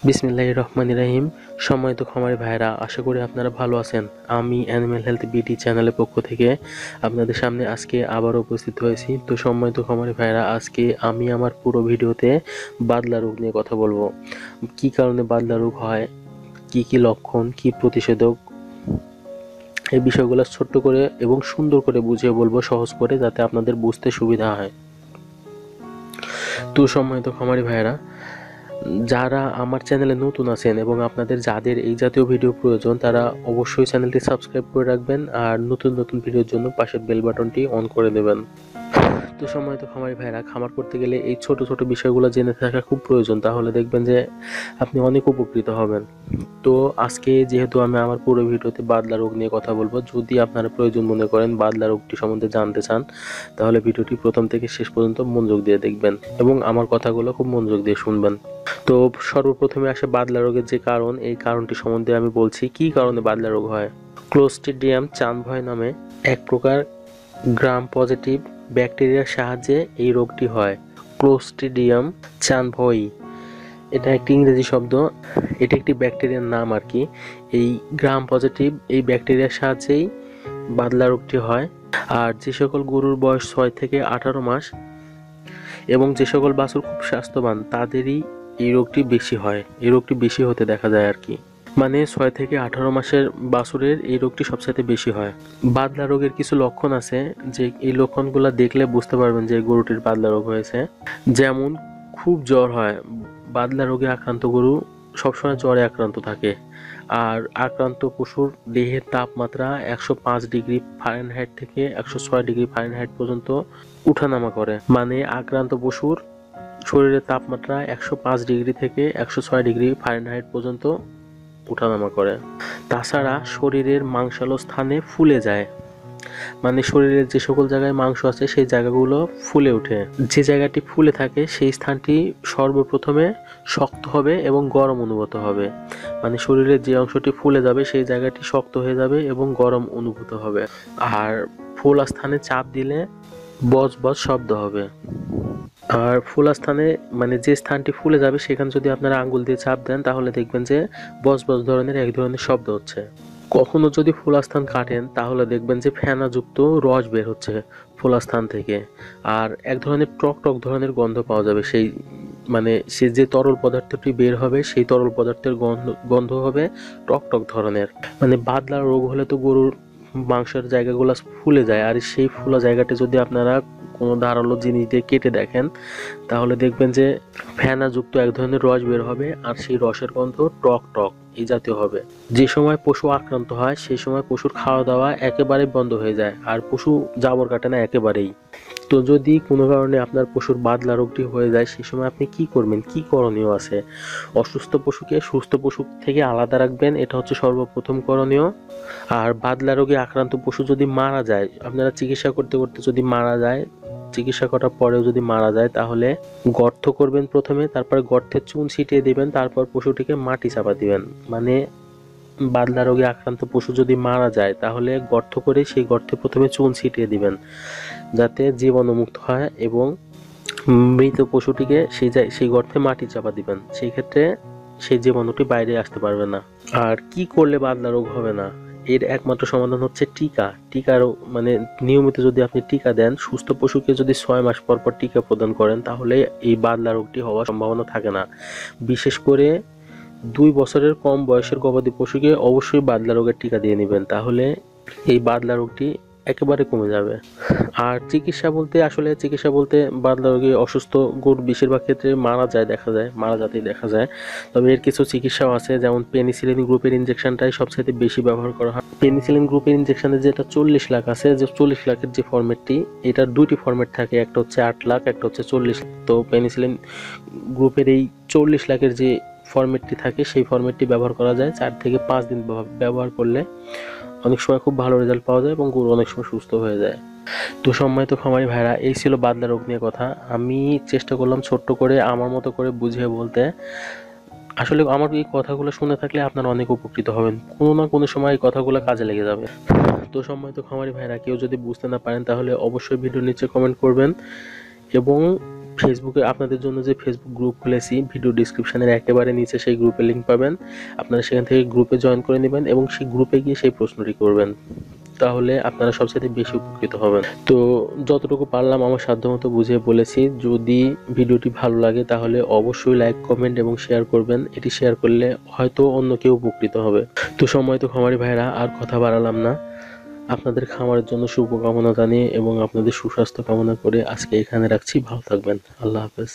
বিসমিল্লাহির রহমানির রহিম। সম্মানিত খামারি ভাইরা, আশা করি আপনারা ভালো আছেন। আমি অ্যানিম্যাল হেলথ বিডি চ্যানেলের পক্ষ থেকে আপনাদের সামনে আজকে আবারও উপস্থিত হয়েছি। তো সম্মানিত খামারি ভাইরা, আজকে আমি আমার পুরো ভিডিওতে বাদলা রোগ নিয়ে কথা বলবো। কি কারণে বাদলা রোগ হয়, কি কি লক্ষণ, কি প্রতিষেধক, এই বিষয়গুলো ছোট্ট করে এবং সুন্দর করে বুঝিয়ে বলবো, সহজ করে, যাতে আপনাদের বুঝতে সুবিধা হয়। তো সম্মানিত খামারি ভাইরা, যারা আমার চ্যানেলে নতুন আছেন এবং আপনাদের যাদের এই জাতীয় ভিডিও প্রয়োজন, তারা অবশ্যই চ্যানেলটি সাবস্ক্রাইব করে রাখবেন আর নতুন নতুন ভিডিওর জন্য পাশের বেল বাটনটি অন করে দেবেন। তো সম্মানিত খামারি ভাইরা, খামার করতে গেলে এই ছোট ছোট বিষয়গুলো জেনে থাকা খুব প্রয়োজন, তাহলে দেখবেন যে আপনি অনেক উপকৃত হবেন। তো আজকে যেহেতু আমি আমার পুরো ভিডিওতে বাদলা রোগ নিয়ে কথা বলবো, যদি আপনারা প্রয়োজন মনে করেন বাদলা রোগটি সম্বন্ধে জানতে চান, তাহলে ভিডিওটি প্রথম থেকে শেষ পর্যন্ত মনোযোগ দিয়ে দেখবেন এবং আমার কথাগুলো খুব মনোযোগ দিয়ে শুনবেন। তো সর্বপ্রথমে আসে বাদলা রোগের যে কারণ, এই কারণটি সম্বন্ধে আমি বলছি। কি কারণে বাদলা রোগ হয়? ক্লোস্ট্রিডিয়াম চানভয় নামে এক প্রকার গ্রাম পজিটিভ ব্যাকটেরিয়ার সাহায্যে এই রোগটি হয়। ক্লোস্ট্রিডিয়াম চানভয়ি, এটা একটি ইংরেজি শব্দ, এটা একটি ব্যাকটেরিয়ার নাম আর কি। এই গ্রাম পজিটিভ এই ব্যাকটেরিয়ার সাহায্যেই বাদলা রোগটি হয়। আর যে সকল গরুর বয়স 6 থেকে 18 মাস এবং যে সকল বাছুর খুব স্বাস্থ্যবান, তাদেরই এই রোগটি বেশি হয়, এই রোগটি বেশি হতে দেখা যায় আর কি। মানে 6 থেকে 18 মাসের বাছুরের এই রোগটি সবচেয়ে বেশি হয়। বাদলা রোগের কিছু লক্ষণ আছে, যে এই লক্ষণগুলো দেখলে বুঝতে পারবেন যে গরুটির বাদলা রোগ হয়েছে। যেমন খুব জ্বর হয়, বাদলা রোগে আক্রান্ত গরু সবসময় জ্বরে আক্রান্ত থাকে। আর আক্রান্ত পশুর দেহের তাপমাত্রা 105 ডিগ্রি ফারেনহাইট থেকে 106 ডিগ্রি ফারেনহাইট পর্যন্ত উঠানামা করে। মানে আক্রান্ত পশুর শরীরের তাপমাত্রা 105 ডিগ্রি থেকে 106 ডিগ্রি ফারেনহাইট পর্যন্ত উঠানামা করে। তাছাড়া শরীরের মাংসালো স্থানে ফুলে যায়, মানে শরীরের যে সকল জায়গায় মাংস আছে সেই জায়গাগুলো ফুলে ওঠে। যে জায়গাটি ফুলে থাকে সেই স্থানটি সর্বপ্রথমে শক্ত হবে এবং গরম অনুভূত হবে। মানে শরীরের যে অংশটি ফুলে যাবে সেই জায়গাটি শক্ত হয়ে যাবে এবং গরম অনুভূত হবে। আর ফোলা স্থানে চাপ দিলে বজ বজ শব্দ হবে। আর ফোলা স্থানে, মানে যে স্থানটি ফুলে যাবে সেখানে যদি আপনারা আঙ্গুল দিয়ে চাপ দেন, তাহলে দেখবেন যে বজ বজ ধরনের এক ধরনের শব্দ হচ্ছে। কখনো যদি ফোলা স্থান কাটেন, তাহলে দেখবেন যে ফেনাযুক্ত রস বের হচ্ছে ফোলা স্থান থেকে। আর এক ধরনের টক টক ধরনের গন্ধ পাওয়া যাবে, সেই মানে সে যে তরল পদার্থটি বের হবে সেই তরল পদার্থের গন্ধ হবে টক টক ধরনের। মানে বাদলা রোগ হলে তো গরুর মাংসের জায়গাগুলো ফুলে যায়, আর সেই ফুলা জায়গাটা যদি আপনারা কোনো ধারালো জিনিস দিয়ে কেটে দেখেন, তাহলে দেখবেন যে ফেনাযুক্ত এক ধরনের রস বের হবে, আর সেই রসের গন্ধ টক টক এই জাতীয় হবে। যে সময় পশু আক্রান্ত হয় সেই সময় পশুর খাওয়া দাওয়া একেবারে বন্ধ হয়ে যায়, আর পশু জাবর কাটে না একেবারেই। তো যদি কোনো কারণে আপনার পশুর বাদলা রোগটি হয়ে যায়, সেই সময় আপনি কি করবেন, কি করণীয় আছে? অসুস্থ পশুকে সুস্থ পশু থেকে আলাদা রাখবেন, এটা হচ্ছে সর্বপ্রথম করণীয়। আর বাদলা রোগে আক্রান্ত পশু যদি মারা যায়, আপনারা চিকিৎসা করতে করতে যদি মারা যায়, চিকিৎসা করার পরেও যদি মারা যায়, তাহলে গর্ত করবেন প্রথমে, তারপর গর্তে চুন ছিটিয়ে দিবেন, তারপর পশুটিকে মাটি চাপা দিবেন। মানে বাদলা রোগে আক্রান্ত পশু যদি মারা যায়, তাহলে গর্ত করে সেই গর্তে প্রথমে চুন ছিটিয়ে দিবেন, যাতে জীবাণুমুক্ত হয়, এবং মৃত পশুটিকে সেই গর্তে মাটি চাপা দিবেন। সেই ক্ষেত্রে সেই জীবাণুটি বাইরে আসতে পারবে না। আর কি করলে বাদলা রোগ হবে না? এর একমাত্র সমাধান হচ্ছে টিকা। টিকার মানে নিয়মিত যদি আপনি টিকা দেন, সুস্থ পশুকে যদি 6 মাস পর পর টিকা প্রদান করেন, তাহলে এই বাদলা রোগটি হওয়ার সম্ভাবনা থাকে না। বিশেষ করে 2 বছরের কম বয়সের গবাদি পশুকে অবশ্যই বাদলা রোগের টিকা দিয়ে নেবেন, তাহলে এই বাদলা রোগটি একেবারে কমে যাবে। আর চিকিৎসা বলতে বাদলা রোগে অসুস্থ গরু বেশিরভাগ ক্ষেত্রে মারা যাতেই দেখা যায়। তবে এর কিছু চিকিৎসাও আছে, যেমন পেনিসিলিন গ্রুপের ইনজেকশনটাই সবচেয়ে বেশি ব্যবহার করা হয়। পেনিসিলিন গ্রুপের ইনজেকশনের যেটা 40 লাখ আছে, যে 40 লাখের যে ফরম্যাটটি, এটার 2টি ফরম্যাট থাকে, একটা হচ্ছে 8 লাখ, একটা হচ্ছে 40 লাখ। তো পেনিসিলিন গ্রুপের এই 40 লাখের যে ফরম্যাটটি থাকে, সেই ফরম্যাটটি ব্যবহার করা যায় 4 থেকে 5 দিন ব্যবহার করলে অনেক সময় খুব ভালো রেজাল্ট পাওয়া যায় এবং গরু অনেক সময় সুস্থ হয়ে যায়। তো সম্মানিত খামারি ভাইরা, এই ছিল বাদলা রোগ নিয়ে কথা। আমি চেষ্টা করলাম ছোট্ট করে আমার মতো করে বুঝিয়ে বলতে। আসলে আমার এই কথাগুলো শুনে থাকলে আপনারা অনেক উপকৃত হবেন, কোনো না কোনো সময় এই কথাগুলো কাজে লেগে যাবে। তো সম্মানিত খামারি ভাইরা, কেউ যদি বুঝতে না পারেন, তাহলে অবশ্যই ভিডিওর নিচে কমেন্ট করবেন এবং ফেসবুকে আপনাদের জন্য যে ফেসবুক গ্রুপ খুলেছি, ভিডিও ডিসক্রিপশনের একেবারে নিচে সেই গ্রুপের লিঙ্ক পাবেন। আপনারা সেখান থেকে গ্রুপে জয়েন করে নেবেন এবং সেই গ্রুপে গিয়ে সেই প্রশ্নটি করবেন, তাহলে আপনারা সবচেয়ে বেশি উপকৃত হবেন। তো যতটুকু পারলাম আমার সাধ্যমতো বুঝিয়ে বলেছি। যদি ভিডিওটি ভালো লাগে তাহলে অবশ্যই লাইক, কমেন্ট এবং শেয়ার করবেন। এটি শেয়ার করলে হয়তো অন্য কেউ উপকৃত হবে। তো সম্মানিত খামারি ভাইরা, আর কথা বাড়ালাম না, আপনাদের খামারের জন্য শুভকামনা জানিয়ে এবং আপনাদের সুস্বাস্থ্য কামনা করে আজকে এখানে রাখছি। ভালো থাকবেন। আল্লাহ হাফেজ।